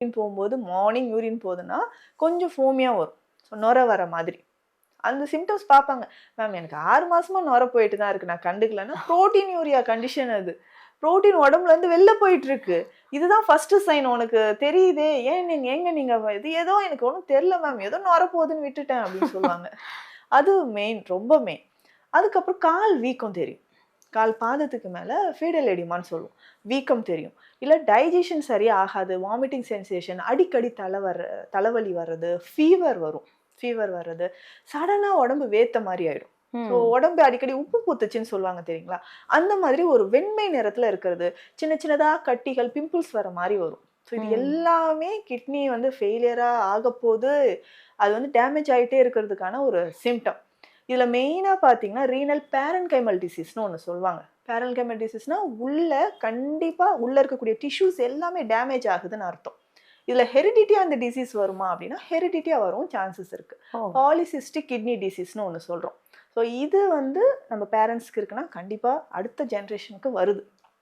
போகும்போது morning urine போகுதுன்னா கொஞ்சம் ஃபோமியா வரும். ஸோ நொரை வர மாதிரி. அந்த சிம்டம்ஸ் பார்ப்பாங்க. மேம் எனக்கு 6 மாசமா நொரை போயிட்டு தான் இருக்கு. நான் கண்டுக்கலன்னா புரோட்டீன்யூரியா கண்டிஷன் அது. புரோட்டீன் உடம்புல இருந்து வெளில போயிட்டு இருக்கு. இதுதான் ஃபர்ஸ்ட் சைன் உனக்கு தெரியுதே. ஏங்க நீங்க இது ஏதோ எனக்கு ஒண்ணும் தெரியல மேம். ஏதோ நொரை போகுதுன்னு விட்டுட்டேன் அப்படின்னு சொல்லுவாங்க. அது மெயின் ரொம்ப மெயின். அதுக்கப்புறம் கால் வீக்கம் தெரியும். கால் பாதத்துக்கு மேல ஃபீடல் எடிமான்னு சொல்லுவோம். வீக்கம் தெரியும். இல்ல டைஜஷன் சரியா ஆகாது. வாமிட்டிங் சென்சேஷன், அடிக்கடி தலைவலி வர்றது, ஃபீவர் வரும். ஃபீவர் வர்றது, சடனா உடம்பு வேர்த்த மாரி ஆயிடும். ஸோ உடம்பு அடிக்கடி உப்பு பூத்துச்சுன்னு சொல்லுவாங்க தெரியுங்களா? அந்த மாதிரி ஒரு வெண்மை நிறத்துல இருக்கிறது, சின்ன சின்னதா கட்டிகள், பிம்பிள்ஸ் வர மாரி வரும். ஸோ இது எல்லாமே கிட்னி வந்து ஃபெயிலியரா ஆகப்போது, அது வந்து டேமேஜ் ஆயிட்டே இருக்கிறதுக்கான ஒரு சிம்டம். இதுல மெயினா பார்த்தீங்கன்னா, ரீனல் பேரன்கைமல் டிசீஸ்ன்னு ஒண்ணு சொல்லுவாங்க. பேரன்கைமல் டிசீஸ்னா கண்டிப்பா உள்ள இருக்கக்கூடிய டிஷ்யூஸ் எல்லாமே டேமேஜ் ஆகுதுன்னு அர்த்தம். இதுல ஹெரிடிட்டியா அந்த டிசீஸ் வருமா அப்படின்னா, ஹெரிடிட்டியா வரும் சான்சஸ் இருக்கு. பாலிசிஸ்டிக் கிட்னி டிசீஸ்ன்னு ஒண்ணு சொல்றோம். ஸோ இது வந்து நம்ம பேரண்ட்ஸ்க்கு இருக்குன்னா, கண்டிப்பா அடுத்த ஜெனரேஷனுக்கு வருது.